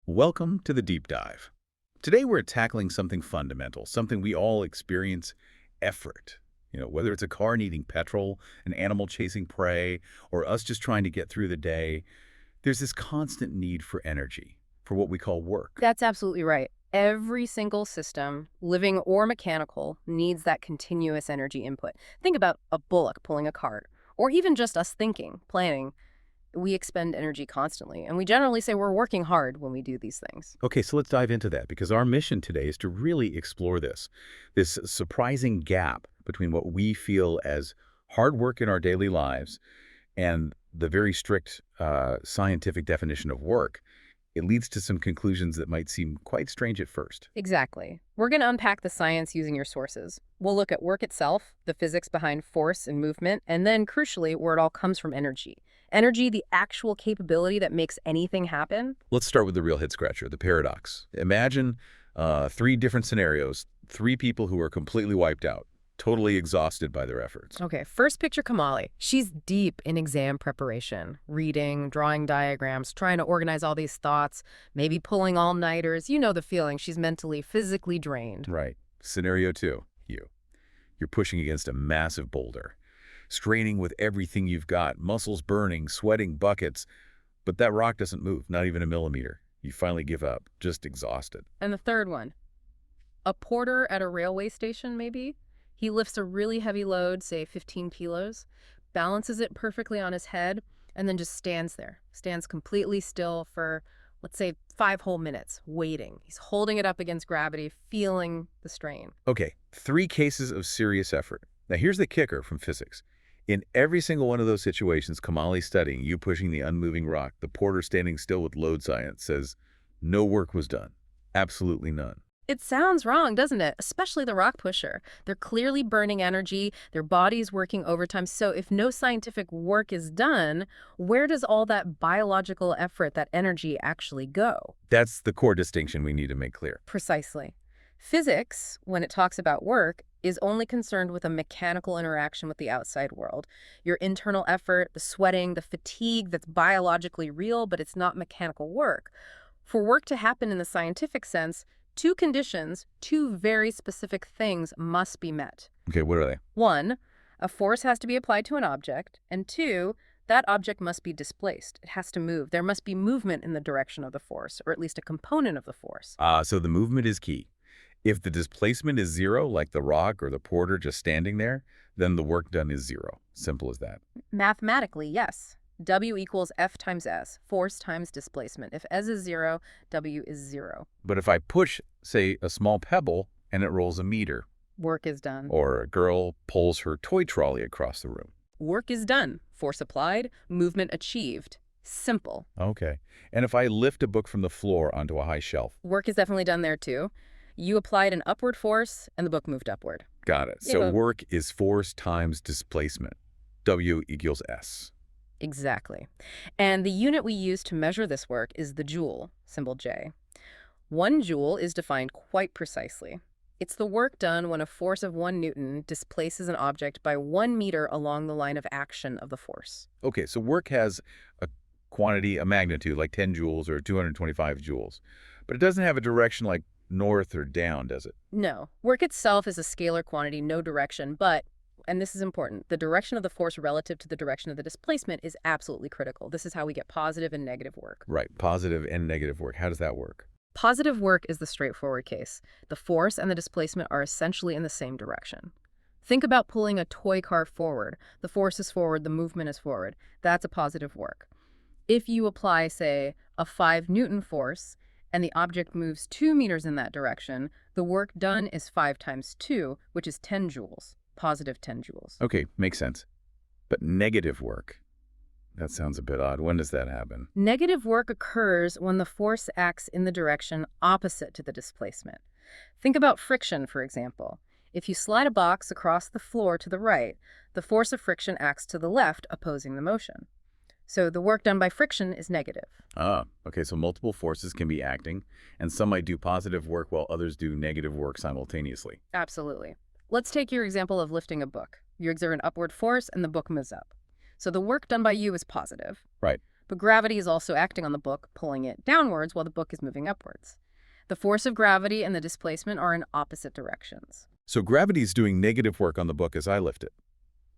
Welcome to the Deep Dive. Today we're tackling something fundamental, something we all experience, effort. Whether it's a car needing petrol, an animal chasing prey, or us just trying to get through the day, there's this constant need for energy, for what we call work. That's absolutely right. Every single system, living or mechanical, needs that continuous energy input. Think about a bullock pulling a cart, or even just us thinking, planning. We expend energy constantly, and we generally say we're working hard when we do these things. Okay, so let's dive into that because our mission today is to really explore this surprising gap between what we feel as hard work in our daily lives and the very strict scientific definition of work. It leads to some conclusions that might seem quite strange at first. Exactly. We're going to unpack the science using your sources. We'll look at work itself, the physics behind force and movement, and then, crucially, where it all comes from energy. Energy, the actual capability that makes anything happen. Let's start with the real head-scratcher, the paradox. Imagine three different scenarios, three people who are completely wiped out, totally exhausted by their efforts. Okay, first picture Kamali. She's deep in exam preparation, reading, drawing diagrams, trying to organize all these thoughts, maybe pulling all-nighters. You know the feeling. She's mentally, physically drained. Right. Scenario two, you. You're pushing against a massive boulder, straining with everything you've got, muscles burning, sweating buckets, but that rock doesn't move, not even a millimeter. You finally give up, just exhausted. And the third one, a porter at a railway station, maybe? He lifts a really heavy load, say 15 kilos, balances it perfectly on his head, and then just stands there. Stands completely still for, let's say, 5 whole minutes, waiting. He's holding it up against gravity, feeling the strain. Okay, 3 cases of serious effort. Now here's the kicker from physics. In every single one of those situations, Kamali studying, you pushing the unmoving rock, the porter standing still with load science, says no work was done. Absolutely none. It sounds wrong, doesn't it? Especially the rock pusher. They're clearly burning energy, their body's working overtime. So if no scientific work is done, where does all that biological effort, that energy actually go? That's the core distinction we need to make clear. Precisely. Physics, when it talks about work, is only concerned with a mechanical interaction with the outside world. Your internal effort, the sweating, the fatigue that's biologically real, but it's not mechanical work. For work to happen in the scientific sense, 2 conditions, 2 very specific things must be met. Okay, what are they? 1, a force has to be applied to an object, and 2, that object must be displaced. It has to move. There must be movement in the direction of the force, or at least a component of the force. So the movement is key. If the displacement is 0, like the rock or the porter just standing there, then the work done is 0. Simple as that. Mathematically, yes. W equals F times S, force times displacement. If S is 0, W is 0. But if I push, say, a small pebble and it rolls a meter, Work is done. or a girl pulls her toy trolley across the room. Work is done. Force applied, movement achieved. Simple. Okay. And if I lift a book from the floor onto a high shelf? Work is definitely done there too. You applied an upward force and the book moved upward. Got it. Yeah, So but- work is force times displacement. W equals S. Exactly. And the unit we use to measure this work is the joule, symbol J. 1 joule is defined quite precisely. It's the work done when a force of 1 Newton displaces an object by 1 meter along the line of action of the force. Okay, so work has a quantity, a magnitude, like 10 joules or 225 joules. But it doesn't have a direction like north or down, does it? No, work itself is a scalar quantity, no direction, but, and this is important, the direction of the force relative to the direction of the displacement is absolutely critical. This is how we get positive and negative work. Right, positive and negative work. How does that work? Positive work is the straightforward case. The force and the displacement are essentially in the same direction. Think about pulling a toy car forward. The force is forward, the movement is forward. That's a positive work. If you apply, say, a 5 Newton force, and the object moves 2 meters in that direction, the work done is 5 times 2, which is 10 joules, positive 10 joules. Okay, makes sense. But negative work, that sounds a bit odd. When does that happen? Negative work occurs when the force acts in the direction opposite to the displacement. Think about friction, for example. If you slide a box across the floor to the right, the force of friction acts to the left, opposing the motion. So the work done by friction is negative. Okay, so multiple forces can be acting, and some might do positive work while others do negative work simultaneously. Absolutely. Let's take your example of lifting a book. You exert an upward force and the book moves up. So the work done by you is positive. Right. But gravity is also acting on the book, pulling it downwards while the book is moving upwards. The force of gravity and the displacement are in opposite directions. So gravity's doing negative work on the book as I lift it.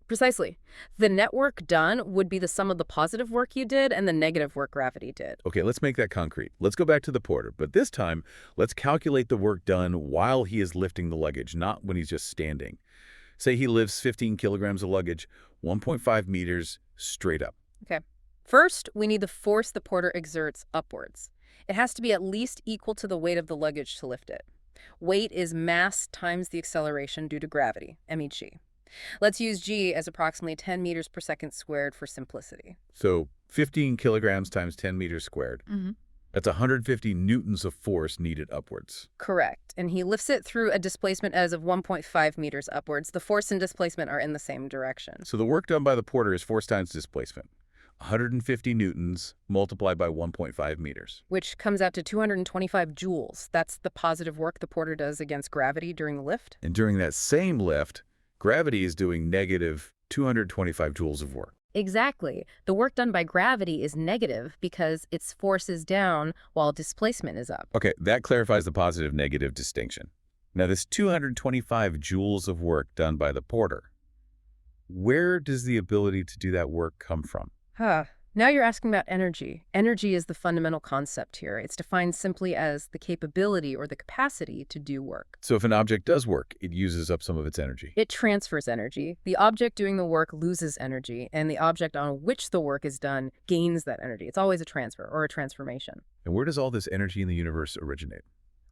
Precisely. The net work done would be the sum of the positive work you did and the negative work gravity did. Okay, let's make that concrete. Let's go back to the porter, but this time, let's calculate the work done while he is lifting the luggage, not when he's just standing. Say he lifts 15 kilograms of luggage, 1.5 meters straight up. Okay. First, we need the force the porter exerts upwards. It has to be at least equal to the weight of the luggage to lift it. Weight is mass times the acceleration due to gravity, mg. Let's use g as approximately 10 meters per second squared for simplicity. So 15 kilograms times 10 meters squared. That's 150 newtons of force needed upwards. Correct. And he lifts it through a displacement as of 1.5 meters upwards. The force and displacement are in the same direction. So the work done by the porter is force times displacement. 150 newtons multiplied by 1.5 meters. Which comes out to 225 joules. That's the positive work the porter does against gravity during the lift. And during that same lift, gravity is doing negative 225 joules of work. Exactly. The work done by gravity is negative because its force is down while displacement is up. Okay, that clarifies the positive-negative distinction. Now, this 225 joules of work done by the porter, where does the ability to do that work come from? Now you're asking about energy. Energy is the fundamental concept here. It's defined simply as the capability or the capacity to do work. So if an object does work, it uses up some of its energy. It transfers energy. The object doing the work loses energy, and the object on which the work is done gains that energy. It's always a transfer or a transformation. And where does all this energy in the universe originate?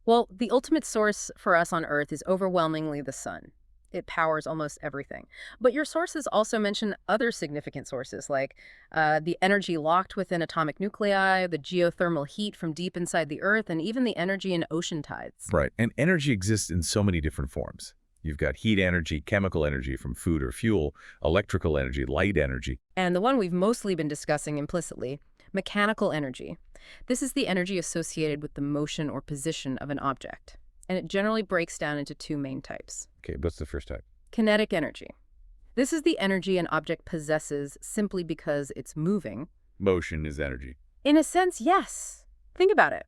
Well, the ultimate source for us on Earth is overwhelmingly the sun. It powers almost everything. But your sources also mention other significant sources, like the energy locked within atomic nuclei, the geothermal heat from deep inside the Earth, and even the energy in ocean tides. Right, and energy exists in so many different forms. You've got heat energy, chemical energy from food or fuel, electrical energy, light energy. And the one we've mostly been discussing implicitly, mechanical energy. This is the energy associated with the motion or position of an object. And it generally breaks down into two main types. Okay, what's the first type? Kinetic energy. This is the energy an object possesses simply because it's moving. Motion is energy. In a sense, yes. Think about it.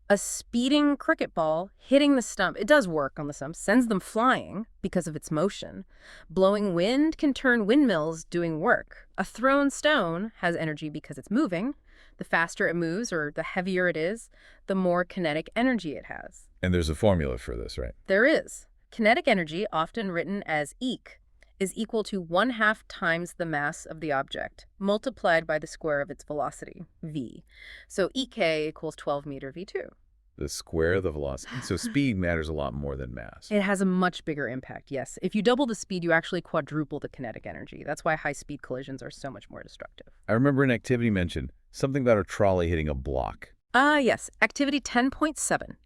A speeding cricket ball hitting the stump, it does work on the stump, sends them flying because of its motion. Blowing wind can turn windmills doing work. A thrown stone has energy because it's moving. The faster it moves or the heavier it is, the more kinetic energy it has. And there's a formula for this, right? There is. Kinetic energy, often written as eq, is equal to 1/2 times the mass of the object, multiplied by the square of its velocity, v. So Ek equals 12 meter v2. The square of the velocity. So speed matters a lot more than mass. It has a much bigger impact, yes. If you double the speed, you actually quadruple the kinetic energy. That's why high-speed collisions are so much more destructive. I remember an activity mentioned, something about a trolley hitting a block. Yes. Activity 10.7.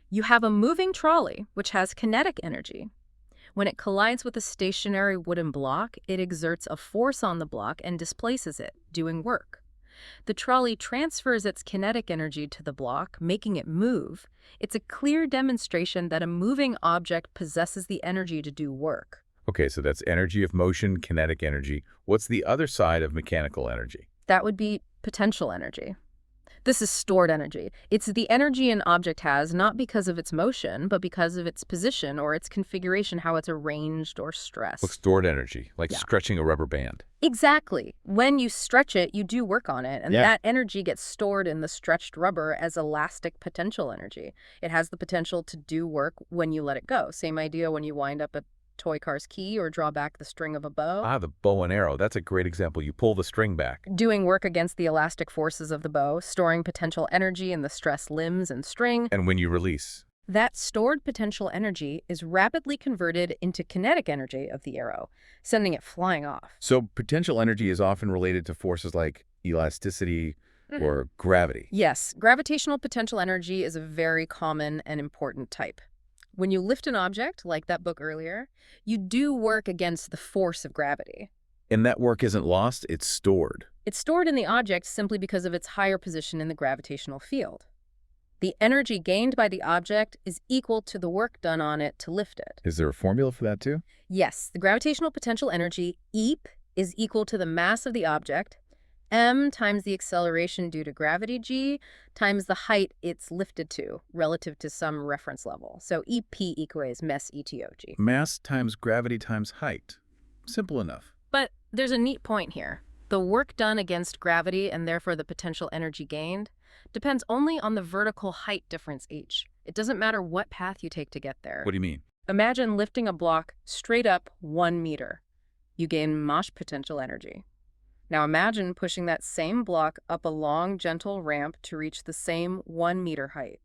You have a moving trolley, which has kinetic energy. When it collides with a stationary wooden block, it exerts a force on the block and displaces it, doing work. The trolley transfers its kinetic energy to the block, making it move. It's a clear demonstration that a moving object possesses the energy to do work. Okay, so that's energy of motion, kinetic energy. What's the other side of mechanical energy? That would be potential energy. This is stored energy. It's the energy an object has not because of its motion, but because of its position or its configuration, how it's arranged or stressed. Like stored energy, like stretching a rubber band. Exactly. When you stretch it, you do work on it, and that energy gets stored in the stretched rubber as elastic potential energy. It has the potential to do work when you let it go. Same idea when you wind up a toy car's key or draw back the string of a bow. Ah, the bow and arrow. That's a great example. You pull the string back. Doing work against the elastic forces of the bow, storing potential energy in the stressed limbs and string. And when you release? That stored potential energy is rapidly converted into kinetic energy of the arrow, sending it flying off. So potential energy is often related to forces like elasticity or gravity. Yes, gravitational potential energy is a very common and important type. When you lift an object, like that book earlier, you do work against the force of gravity. And that work isn't lost, it's stored. It's stored in the object simply because of its higher position in the gravitational field. The energy gained by the object is equal to the work done on it to lift it. Is there a formula for that too? Yes, the gravitational potential energy, EEP, is equal to the mass of the object m times the acceleration due to gravity g times the height it's lifted to relative to some reference level. So EP equals mass ETOG. Mass times gravity times height. Simple enough. But there's a neat point here. The work done against gravity, and therefore the potential energy gained, depends only on the vertical height difference h. It doesn't matter what path you take to get there. What do you mean? Imagine lifting a block straight up 1 meter. You gain Mosh potential energy. Now imagine pushing that same block up a long, gentle ramp to reach the same 1 meter height.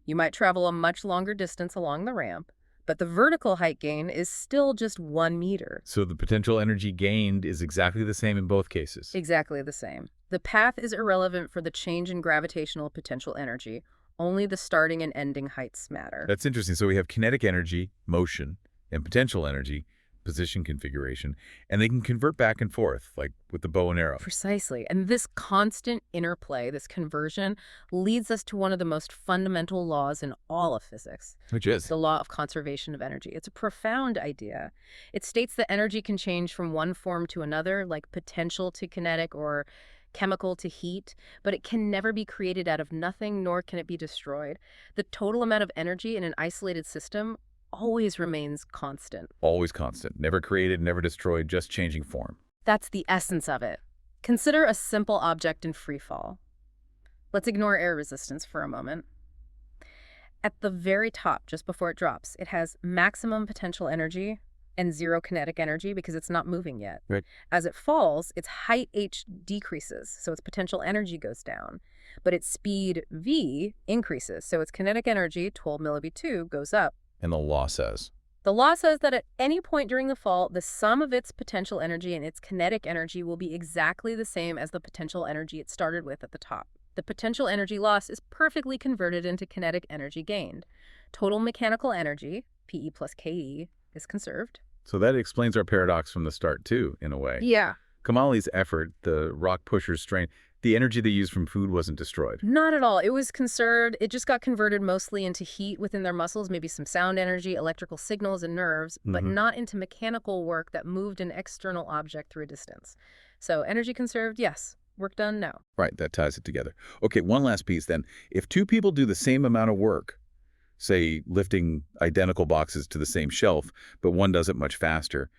You might travel a much longer distance along the ramp, but the vertical height gain is still just 1 meter. So the potential energy gained is exactly the same in both cases. Exactly the same. The path is irrelevant for the change in gravitational potential energy. Only the starting and ending heights matter. That's interesting. So we have kinetic energy, motion, and potential energy, position configuration, and they can convert back and forth, like with the bow and arrow. Precisely. And this constant interplay, this conversion, leads us to one of the most fundamental laws in all of physics. Which is? The law of conservation of energy. It's a profound idea. It states that energy can change from one form to another, like potential to kinetic or chemical to heat, but it can never be created out of nothing, nor can it be destroyed. The total amount of energy in an isolated system always remains constant. Always constant. Never created, never destroyed, just changing form. That's the essence of it. Consider a simple object in free fall. Let's ignore air resistance for a moment. At the very top, just before it drops, it has maximum potential energy and zero kinetic energy because it's not moving yet. Right. As it falls, its height h decreases, so its potential energy goes down. But its speed v increases, so its kinetic energy, 12 millib2, goes up. And the law says? The law says that at any point during the fall, the sum of its potential energy and its kinetic energy will be exactly the same as the potential energy it started with at the top. The potential energy loss is perfectly converted into kinetic energy gained. Total mechanical energy, PE plus KE, is conserved. So that explains our paradox from the start, too, in a way. Yeah. Kamali's effort, the rock pusher's strain, the energy they used from food wasn't destroyed. Not at all. It was conserved. It just got converted mostly into heat within their muscles, maybe some sound energy, electrical signals, and nerves, but not into mechanical work that moved an external object through a distance. So energy conserved, yes. Work done, no. Right, that ties it together. Okay, one last piece then. If two people do the same amount of work, say lifting identical boxes to the same shelf, but one does it much faster,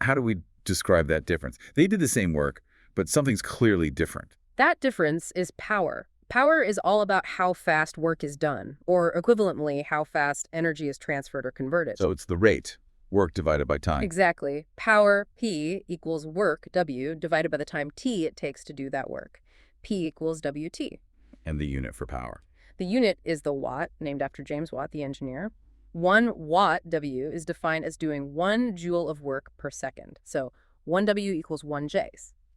how do we describe that difference? They did the same work, but something's clearly different. That difference is power. Power is all about how fast work is done, or equivalently, how fast energy is transferred or converted. So it's the rate, work divided by time. Exactly. Power, P, equals work, W, divided by the time T it takes to do that work. P equals WT. And the unit for power. The unit is the watt, named after James Watt, the engineer. 1 watt, W, is defined as doing 1 joule of work per second. So 1 W equals 1 J.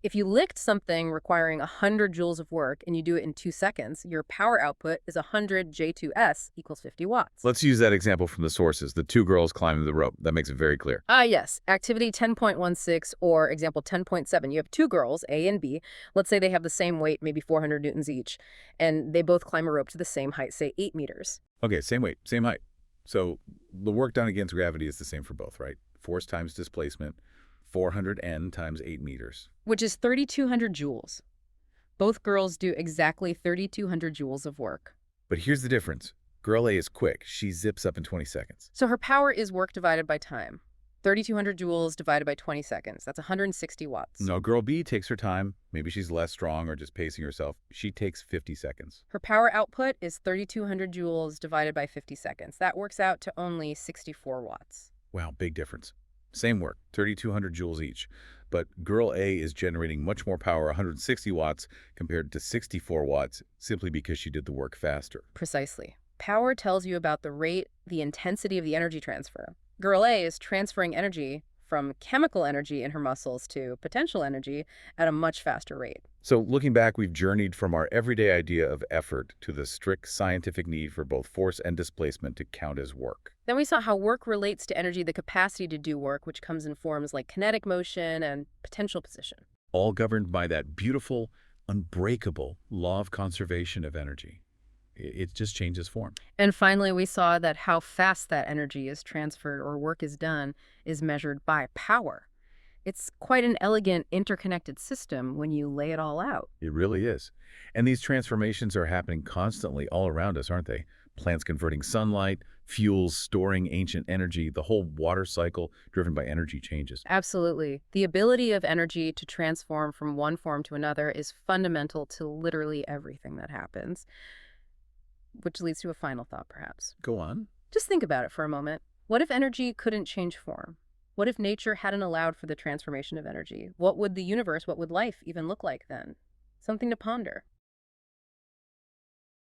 If you lift something requiring 100 joules of work and you do it in 2 seconds, your power output is 100 J2S equals 50 watts. Let's use that example from the sources, the two girls climbing the rope. That makes it very clear. Yes. Activity 10.16 or example 10.7. You have two girls, A and B. Let's say they have the same weight, maybe 400 newtons each, and they both climb a rope to the same height, say 8 meters. Okay, same weight, same height. So the work done against gravity is the same for both, right? Force times displacement, 400 N times 8 meters. Which is 3,200 joules. Both girls do exactly 3,200 joules of work. But here's the difference. Girl A is quick. She zips up in 20 seconds. So her power is work divided by time. 3,200 joules divided by 20 seconds. That's 160 watts. No, girl B takes her time. Maybe she's less strong or just pacing herself. She takes 50 seconds. Her power output is 3,200 joules divided by 50 seconds. That works out to only 64 watts. Wow, big difference. Same work, 3,200 joules each. But girl A is generating much more power, 160 watts, compared to 64 watts, simply because she did the work faster. Precisely. Power tells you about the rate, the intensity of the energy transfer. Girl A is transferring energy from chemical energy in her muscles to potential energy at a much faster rate. So looking back, we've journeyed from our everyday idea of effort to the strict scientific need for both force and displacement to count as work. Then we saw how work relates to energy, the capacity to do work, which comes in forms like kinetic motion and potential position. All governed by that beautiful, unbreakable law of conservation of energy. It just changes form. And finally, we saw that how fast that energy is transferred or work is done is measured by power. It's quite an elegant, interconnected system when you lay it all out. It really is. And these transformations are happening constantly all around us, aren't they? Plants converting sunlight, fuels storing ancient energy, the whole water cycle driven by energy changes. Absolutely. The ability of energy to transform from one form to another is fundamental to literally everything that happens, which leads to a final thought, perhaps. Go on. Just think about it for a moment. What if energy couldn't change form? What if nature hadn't allowed for the transformation of energy? What would the universe, what would life even look like then? Something to ponder.